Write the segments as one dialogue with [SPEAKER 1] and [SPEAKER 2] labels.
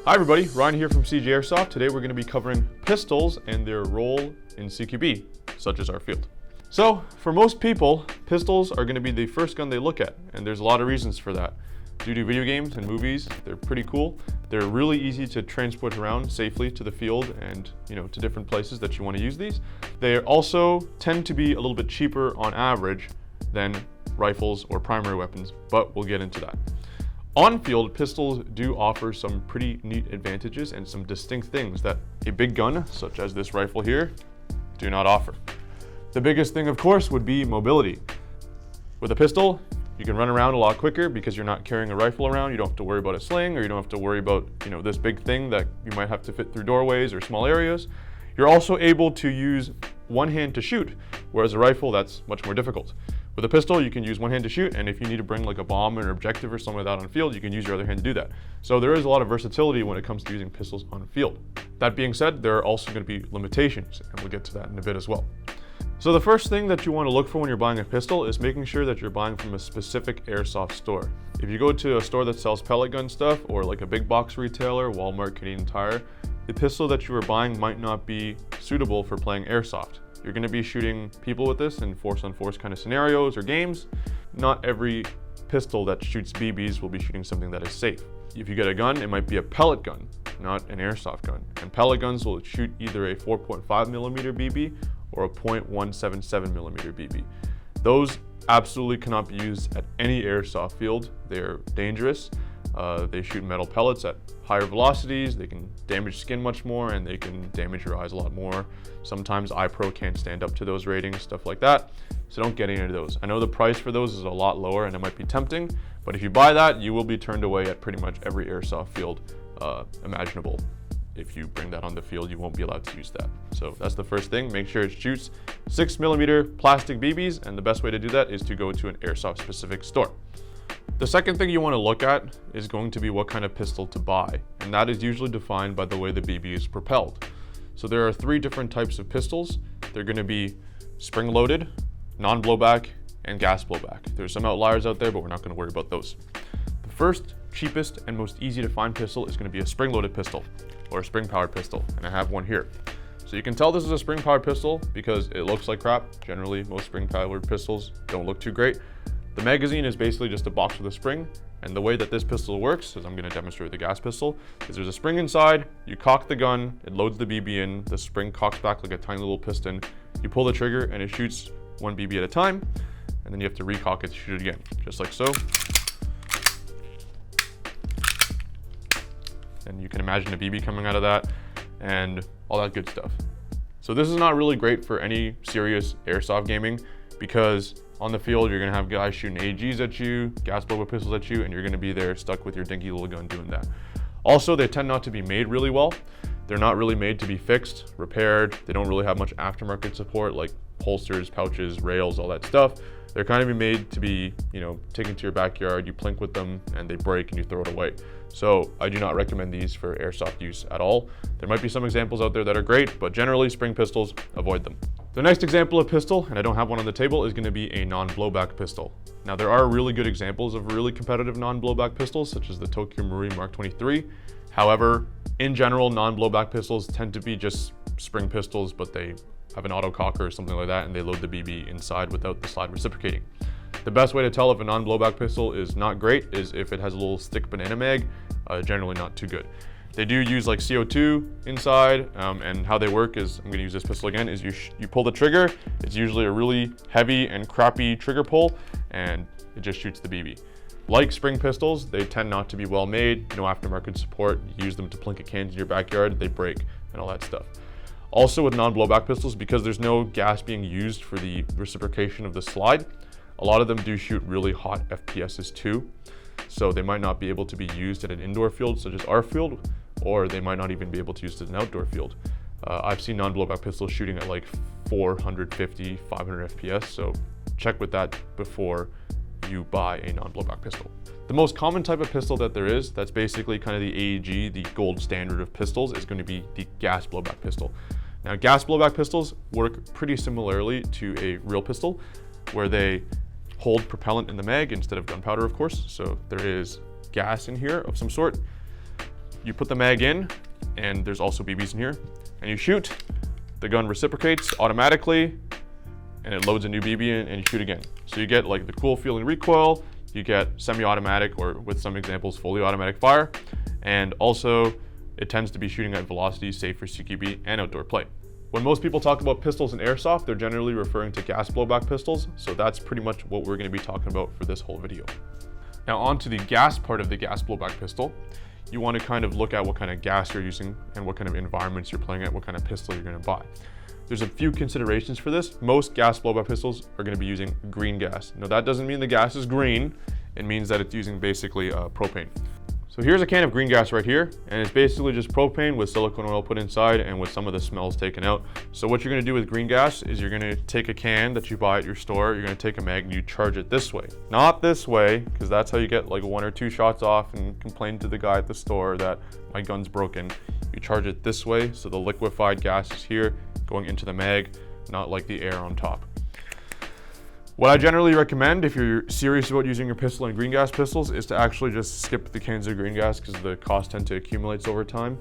[SPEAKER 1] Hi everybody, Ryan here from Biege Airsoft. Today we're going to be covering pistols and their role in CQB, such as our field. So, for most people, pistols are going to be the first gun they look at, and there's a lot of reasons for that. Due to video games and movies, they're pretty cool. They're really easy to transport around safely to the field and, to different places that you want to use these. They also tend to be a little bit cheaper on average than rifles or primary weapons, but we'll get into that. On-field, pistols do offer some pretty neat advantages and some distinct things that a big gun, such as this rifle here, do not offer. The biggest thing, of course, would be mobility. With a pistol, you can run around a lot quicker because you're not carrying a rifle around. You don't have to worry about a sling, or you don't have to worry about, this big thing that you might have to fit through doorways or small areas. You're also able to use one hand to shoot, whereas a rifle, that's much more difficult. With a pistol, you can use one hand to shoot, and if you need to bring like a bomb or an objective or something like that on field, you can use your other hand to do that. So there is a lot of versatility when it comes to using pistols on field. That being said, there are also going to be limitations, and we'll get to that in a bit as well. So the first thing that you want to look for when you're buying a pistol is making sure that you're buying from a specific airsoft store. If you go to a store that sells pellet gun stuff, or like a big box retailer, Walmart, Canadian Tire, the pistol that you are buying might not be suitable for playing airsoft. You're going to be shooting people with this in force-on-force kind of scenarios or games. Not every pistol that shoots BBs will be shooting something that is safe. If you get a gun, it might be a pellet gun, not an airsoft gun. And pellet guns will shoot either a 4.5mm BB or a .177mm BB. Those absolutely cannot be used at any airsoft field. They're dangerous. They shoot metal pellets at higher velocities, they can damage skin much more, and they can damage your eyes a lot more. Sometimes iPro can't stand up to those ratings, stuff like that. So don't get any of those. I know the price for those is a lot lower and it might be tempting, but if you buy that, you will be turned away at pretty much every airsoft field imaginable. If you bring that on the field, you won't be allowed to use that. So that's the first thing. Make sure it shoots 6mm plastic BBs, and the best way to do that is to go to an airsoft specific store. The second thing you want to look at is going to be what kind of pistol to buy, and that is usually defined by the way the BB is propelled. So there are three different types of pistols. They're going to be spring-loaded, non-blowback, and gas blowback. There's some outliers out there, but we're not going to worry about those. The first, cheapest, and most easy to find pistol is going to be a spring-loaded pistol, or a spring-powered pistol, and I have one here. So you can tell this is a spring-powered pistol because it looks like crap. Generally, most spring-powered pistols don't look too great. The magazine is basically just a box with a spring, and the way that this pistol works, as I'm going to demonstrate with the gas pistol, is there's a spring inside, you cock the gun, it loads the BB in, the spring cocks back like a tiny little piston, you pull the trigger and it shoots one BB at a time, and then you have to recock it to shoot it again, just like so. And you can imagine a BB coming out of that, and all that good stuff. So this is not really great for any serious airsoft gaming, because on the field, you're gonna have guys shooting AGs at you, gas blow pistols at you, and you're gonna be there stuck with your dinky little gun doing that. Also, they tend not to be made really well. They're not really made to be fixed, repaired. They don't really have much aftermarket support like holsters, pouches, rails, all that stuff. They're kind of made to be, taken to your backyard, you plink with them, and they break and you throw it away. So I do not recommend these for airsoft use at all. There might be some examples out there that are great, but generally spring pistols, avoid them. The next example of pistol, and I don't have one on the table, is going to be a non-blowback pistol. Now there are really good examples of really competitive non-blowback pistols, such as the Tokyo Marui Mark 23. However, in general, non-blowback pistols tend to be just spring pistols, but they have an auto cocker or something like that, and they load the BB inside without the slide reciprocating. The best way to tell if a non-blowback pistol is not great is if it has a little stick banana mag, generally not too good. They do use like CO2 inside, and how they work is, I'm gonna use this pistol again, is you pull the trigger, it's usually a really heavy and crappy trigger pull, and it just shoots the BB. Like spring pistols, they tend not to be well made, no aftermarket support, you use them to plink at cans in your backyard, they break, and all that stuff. Also with non-blowback pistols, because there's no gas being used for the reciprocation of the slide, a lot of them do shoot really hot FPSs too. So they might not be able to be used at an indoor field such as our field, or they might not even be able to use it at an outdoor field. I've seen non-blowback pistols shooting at like 450, 500 FPS, so check with that before you buy a non-blowback pistol. The most common type of pistol that there is, that's basically kind of the AEG, the gold standard of pistols, is going to be the gas blowback pistol. Now, gas blowback pistols work pretty similarly to a real pistol, where they hold propellant in the mag instead of gunpowder, of course. So there is gas in here of some sort. you put the mag in, and there's also BBs in here, and you shoot, the gun reciprocates automatically, and it loads a new BB in, and you shoot again. So you get like the cool feeling recoil, you get semi-automatic, or with some examples, fully automatic fire, and also it tends to be shooting at velocities safe for CQB and outdoor play. When most people talk about pistols in airsoft, they're generally referring to gas blowback pistols, so that's pretty much what we're going to be talking about for this whole video. Now on to the gas part of the gas blowback pistol. You want to kind of look at what kind of gas you're using and what kind of environments you're playing at, what kind of pistol you're going to buy. There's a few considerations for this. Most gas blowback pistols are going to be using green gas. Now that doesn't mean the gas is green, it means that it's using basically propane. So here's a can of green gas right here, and it's basically just propane with silicone oil put inside and with some of the smells taken out. So what you're gonna do with green gas is you're gonna take a can that you buy at your store, you're gonna take a mag and you charge it this way. Not this way, because that's how you get like 1 or 2 shots off and complain to the guy at the store that my gun's broken. You charge it this way, so the liquefied gas is here, going into the mag, not like the air on top. What I generally recommend if you're serious about using your pistol in green gas pistols is to actually just skip the cans of green gas because the cost tend to accumulate over time.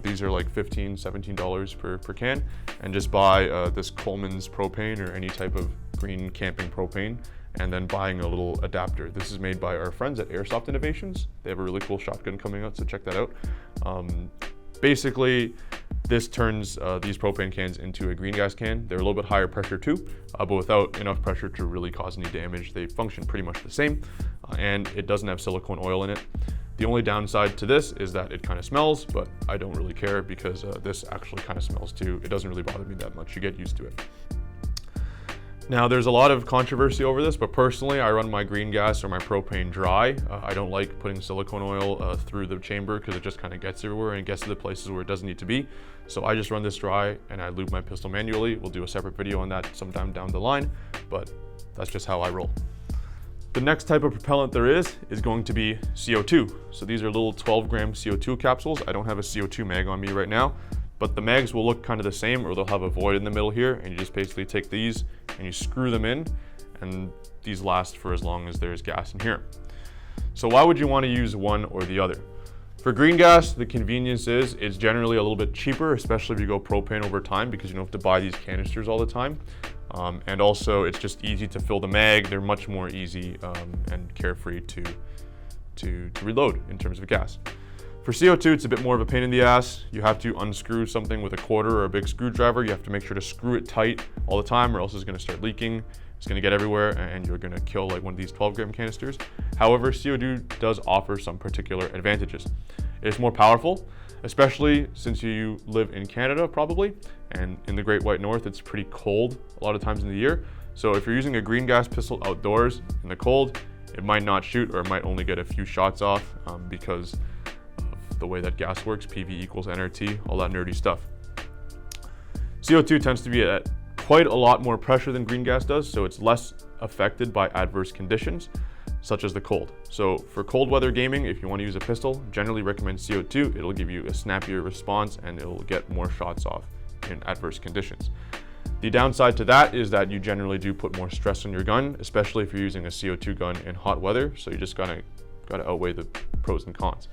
[SPEAKER 1] These are like $15, $17 per can, and just buy this Coleman's propane or any type of green camping propane, and then buying a little adapter. This is made by our friends at Airsoft Innovations. They have a really cool shotgun coming out, so check that out. Basically, this turns these propane cans into a green gas can. They're a little bit higher pressure too, but without enough pressure to really cause any damage. They function pretty much the same, and it doesn't have silicone oil in it. The only downside to this is that it kind of smells, but I don't really care because this actually kind of smells too. It doesn't really bother me that much. You get used to it. Now, there's a lot of controversy over this, but personally, I run my green gas or my propane dry. I don't like putting silicone oil through the chamber because it just kind of gets everywhere and gets to the places where it doesn't need to be. So I just run this dry and I lube my pistol manually. We'll do a separate video on that sometime down the line, but that's just how I roll. The next type of propellant there is going to be CO2. So these are little 12-gram CO2 capsules. I don't have a CO2 mag on me right now, but the mags will look kind of the same, or they'll have a void in the middle here, and you just basically take these and you screw them in, and these last for as long as there's gas in here. So why would you want to use one or the other? For green gas, the convenience is it's generally a little bit cheaper, especially if you go propane over time, because you don't have to buy these canisters all the time. And also it's just easy to fill the mag. They're much more easy and carefree to reload in terms of gas. For CO2, it's a bit more of a pain in the ass. You have to unscrew something with a quarter or a big screwdriver. You have to make sure to screw it tight all the time, or else it's gonna start leaking. It's gonna get everywhere and you're gonna kill like one of these 12-gram canisters. However, CO2 does offer some particular advantages. It's more powerful, especially since you live in Canada probably, and in the Great White North, it's pretty cold a lot of times in the year. So if you're using a green gas pistol outdoors in the cold, it might not shoot, or it might only get a few shots off because of the way that gas works, PV equals nRT, all that nerdy stuff. CO2 tends to be at quite a lot more pressure than green gas does, so it's less affected by adverse conditions, such as the cold. So for cold weather gaming, if you want to use a pistol, generally recommend CO2. It'll give you a snappier response and it'll get more shots off in adverse conditions. The downside to that is that you generally do put more stress on your gun, especially if you're using a CO2 gun in hot weather, so you just gotta outweigh the pros and cons.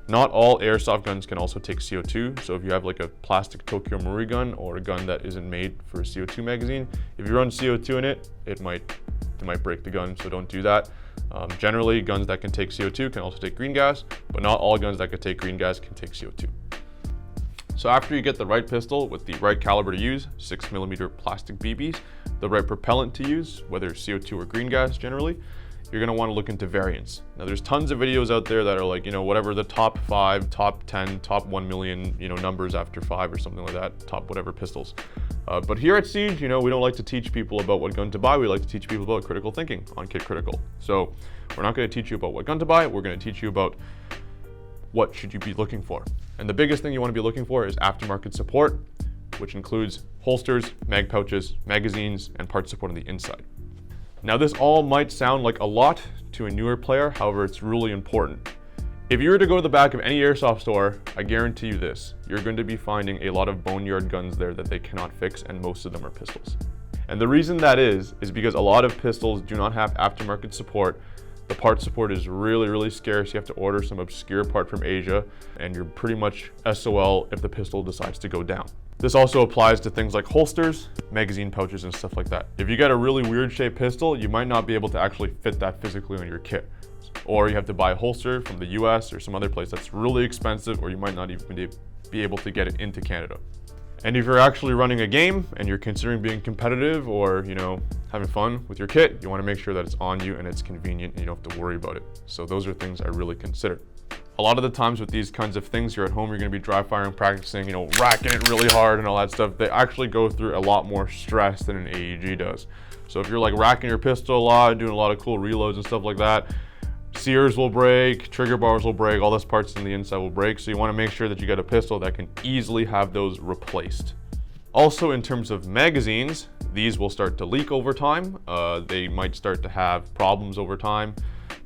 [SPEAKER 1] Not all airsoft guns can also take CO2, so if you have like a plastic Tokyo Marui gun or a gun that isn't made for a CO2 magazine, if you run CO2 in it, it might break the gun, so don't do that. Generally, guns that can take CO2 can also take green gas, but not all guns that can take green gas can take CO2. So after you get the right pistol with the right caliber to use, 6mm plastic BBs, the right propellant to use, whether CO2 or green gas generally, you're gonna wanna look into variants. Now there's tons of videos out there that are like, whatever the top 5, top 10, top 1 million, numbers after 5 or something like that, top whatever pistols. But here at Siege, we don't like to teach people about what gun to buy. We like to teach people about critical thinking on Kit Critical. So we're not gonna teach you about what gun to buy. We're gonna teach you about what should you be looking for. And the biggest thing you wanna be looking for is aftermarket support, which includes holsters, mag pouches, magazines, and part support on the inside. Now this all might sound like a lot to a newer player, however, it's really important. If you were to go to the back of any airsoft store, I guarantee you this, you're going to be finding a lot of boneyard guns there that they cannot fix, and most of them are pistols. And the reason that is because a lot of pistols do not have aftermarket support The part support is really, really scarce. You have to order some obscure part from Asia, and you're pretty much SOL if the pistol decides to go down. This also applies to things like holsters, magazine pouches, and stuff like that. If you get a really weird shaped pistol, you might not be able to actually fit that physically on your kit. Or you have to buy a holster from the US or some other place that's really expensive, or you might not even be able to get it into Canada. And if you're actually running a game and you're considering being competitive or, having fun with your kit, you want to make sure that it's on you and it's convenient and you don't have to worry about it. So those are things I really consider. A lot of the times with these kinds of things, you're at home, you're going to be dry firing, practicing, racking it really hard and all that stuff. They actually go through a lot more stress than an AEG does. So if you're like racking your pistol a lot, doing a lot of cool reloads and stuff like that, sears will break, trigger bars will break, all those parts in the inside will break. So you want to make sure that you get a pistol that can easily have those replaced. Also, in terms of magazines, these will start to leak over time. They might start to have problems over time,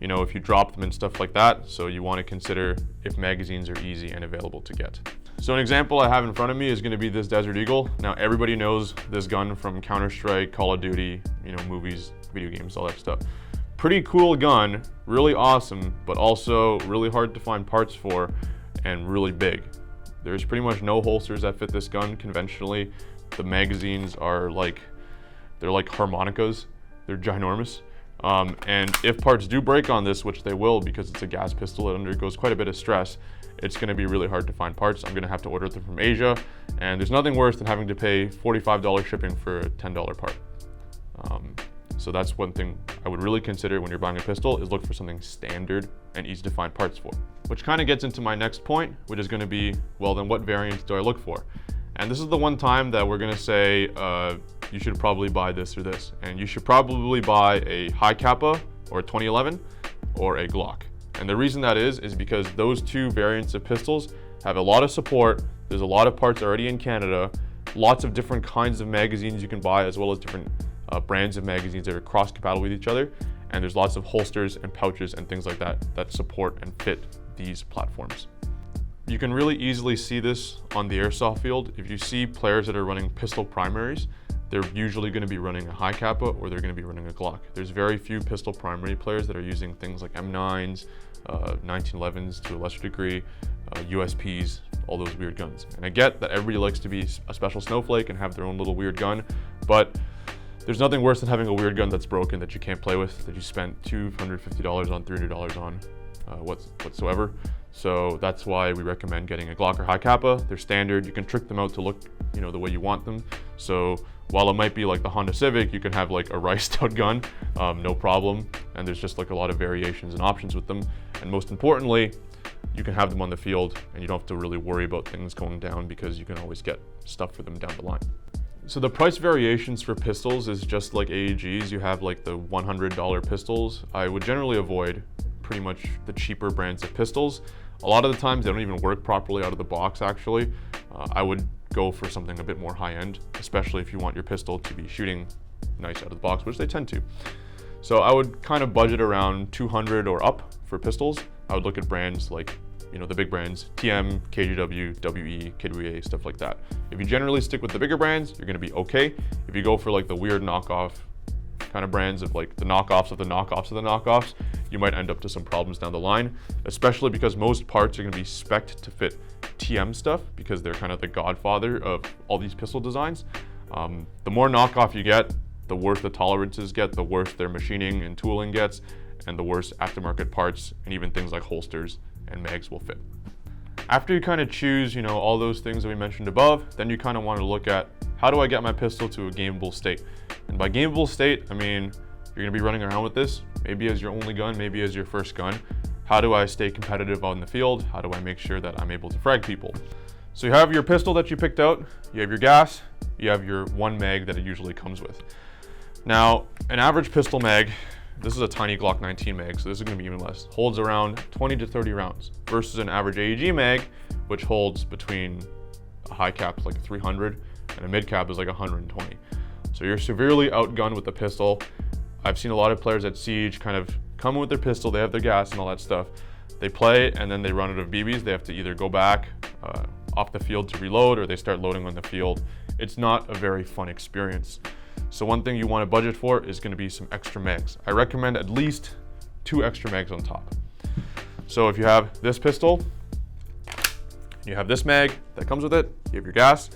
[SPEAKER 1] if you drop them and stuff like that. So you want to consider if magazines are easy and available to get. So an example I have in front of me is going to be this Desert Eagle. Now everybody knows this gun from Counter-Strike, Call of Duty, movies, video games, all that stuff. Pretty cool gun, really awesome, but also really hard to find parts for and really big. There's pretty much no holsters that fit this gun conventionally. The magazines are they're like harmonicas. They're ginormous. And if parts do break on this, which they will because it's a gas pistol, it undergoes quite a bit of stress, it's going to be really hard to find parts. I'm going to have to order them from Asia, and there's nothing worse than having to pay $45 shipping for a $10 part. So that's one thing I would really consider when you're buying a pistol, is look for something standard and easy to find parts for. Which kind of gets into my next point, which is going to be, well, then what variants do I look for? And this is the one time that we're going to say you should probably buy this or this. And you should probably buy a high Kappa or a 2011 or a Glock. And the reason that is because those two variants of pistols have a lot of support. There's a lot of parts already in Canada, lots of different kinds of magazines you can buy, as well as different brands of magazines that are cross-compatible with each other, and there's lots of holsters and pouches and things like that that support and fit these platforms. You can really easily see this on the airsoft field. If you see players that are running pistol primaries, they're usually going to be running a high Kappa or they're going to be running a Glock. There's very few pistol primary players that are using things like M9s, 1911s to a lesser degree, USPs, all those weird guns. And I get that everybody likes to be a special snowflake and have their own little weird gun, but there's nothing worse than having a weird gun that's broken that you can't play with, that you spent $250 on, $300 on, whatsoever. So that's why we recommend getting a Glock or high Kappa. They're standard. You can trick them out to look, the way you want them. So while it might be like the Honda Civic, you can have like a riced out gun, no problem. And there's just like a lot of variations and options with them. And most importantly, you can have them on the field and you don't have to really worry about things going down because you can always get stuff for them down the line. So the price variations for pistols is just like AEGs. You have like the $100 pistols. I would generally avoid pretty much the cheaper brands of pistols. A lot of the times they don't even work properly out of the box actually. I would go for something a bit more high end, especially if you want your pistol to be shooting nice out of the box, which they tend to. So I would kind of budget around 200 or up for pistols. I would look at brands like the big brands, TM, KGW, WE, KWA, stuff like that. If you generally stick with the bigger brands, you're gonna be okay. If you go for like the weird knockoff kind of brands of like the knockoffs of the knockoffs of the knockoffs, you might end up to some problems down the line, especially because most parts are gonna be spec'd to fit TM stuff because they're kind of the godfather of all these pistol designs. The more knockoff you get, the worse the tolerances get, the worse their machining and tooling gets, and the worse aftermarket parts and even things like holsters and mags will fit. After you kind of choose, all those things that we mentioned above, then you kind of want to look at how do I get my pistol to a gameable state? And by gameable state, I mean, you're going to be running around with this, maybe as your only gun, maybe as your first gun. How do I stay competitive on the field? How do I make sure that I'm able to frag people? So you have your pistol that you picked out, you have your gas, you have your one mag that it usually comes with. Now, an average pistol mag, this is a tiny Glock 19 mag, so this is going to be even less, holds around 20 to 30 rounds versus an average AEG mag, which holds between a high cap like 300 and a mid cap is like 120. So you're severely outgunned with the pistol. I've seen a lot of players at Siege kind of come with their pistol, they have their gas and all that stuff. They play and then they run out of BBs. They have to either go back off the field to reload or they start loading on the field. It's not a very fun experience. So one thing you want to budget for is going to be some extra mags. I recommend at least 2 extra mags on top. So if you have this pistol, you have this mag that comes with it, you have your gas,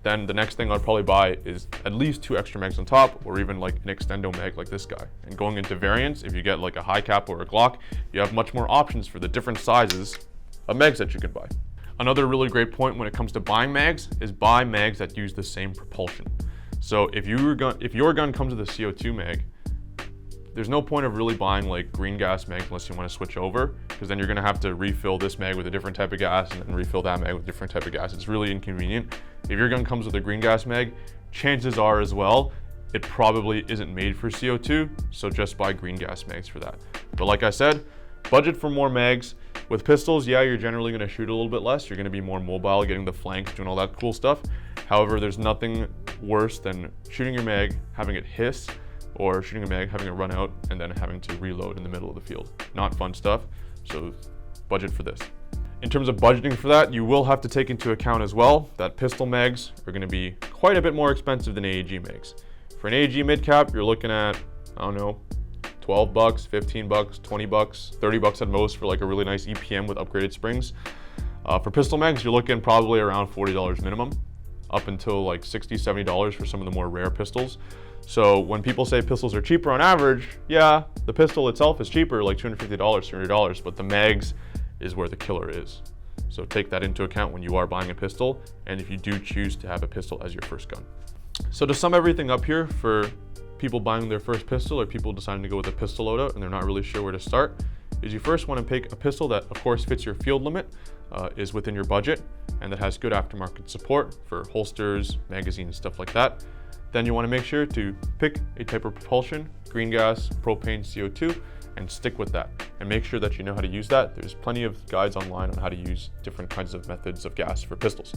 [SPEAKER 1] then the next thing I'd probably buy is at least 2 extra mags on top, or even like an extendo mag like this guy. And going into variants, if you get like a high cap or a Glock, you have much more options for the different sizes of mags that you can buy. Another really great point when it comes to buying mags is buy mags that use the same propulsion. So if your gun comes with a CO2 mag, there's no point of really buying like green gas mags unless you want to switch over, because then you're going to have to refill this mag with a different type of gas and then refill that mag with a different type of gas. It's really inconvenient. If your gun comes with a green gas mag, chances are as well, it probably isn't made for CO2, so just buy green gas mags for that. But like I said, budget for more mags. With pistols, yeah, you're generally going to shoot a little bit less. You're going to be more mobile, getting the flanks, doing all that cool stuff. However, there's nothing worse than shooting your mag, having it hiss, or shooting a mag, having it run out, and then having to reload in the middle of the field. Not fun stuff, so budget for this. In terms of budgeting for that, you will have to take into account as well that pistol mags are going to be quite a bit more expensive than AAG mags. For an AAG mid-cap, you're looking at, I don't know, 12 bucks, 15 bucks, 20 bucks, 30 bucks at most for like a really nice EPM with upgraded springs. For pistol mags, you're looking probably around $40 minimum, up until like $60, $70 for some of the more rare pistols. So when people say pistols are cheaper on average, yeah, the pistol itself is cheaper, like $250, $300, but the mags is where the killer is. So take that into account when you are buying a pistol, and if you do choose to have a pistol as your first gun. So to sum everything up here, for people buying their first pistol or people deciding to go with a pistol loadout and they're not really sure where to start, is you first want to pick a pistol that of course fits your field limit, is within your budget, and that has good aftermarket support for holsters, magazines, stuff like that. Then you want to make sure to pick a type of propulsion, green gas, propane, CO2, and stick with that. And make sure that you know how to use that. There's plenty of guides online on how to use different kinds of methods of gas for pistols.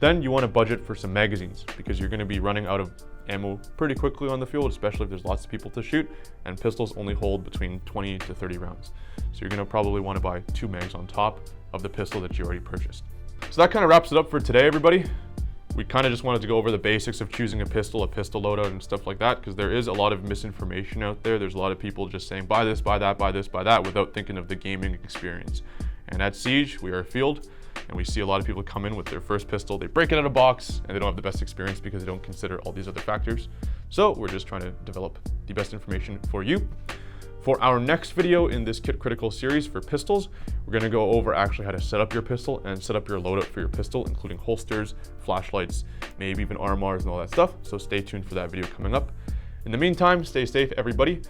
[SPEAKER 1] Then you want to budget for some magazines, because you're going to be running out of ammo pretty quickly on the field, especially if there's lots of people to shoot, and pistols only hold between 20 to 30 rounds. So you're going to probably want to buy 2 mags on top of the pistol that you already purchased. So that kind of wraps it up for today, everybody. We kind of just wanted to go over the basics of choosing a pistol loadout and stuff like that, because there is a lot of misinformation out there. There's a lot of people just saying buy this, buy that, buy this, buy that, without thinking of the gaming experience. And at Siege, we are a field, and we see a lot of people come in with their first pistol, they break it out of a box, and they don't have the best experience because they don't consider all these other factors. So we're just trying to develop the best information for you. For our next video in this Kit Critical series for pistols, we're going to go over actually how to set up your pistol and set up your loadout for your pistol, including holsters, flashlights, maybe even RMRs and all that stuff. So stay tuned for that video coming up. In the meantime, stay safe, everybody.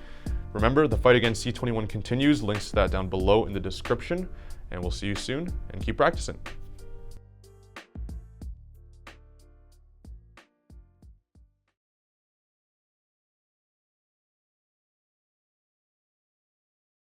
[SPEAKER 1] Remember, the fight against C21 continues. Links to that down below in the description. And we'll see you soon, and keep practicing.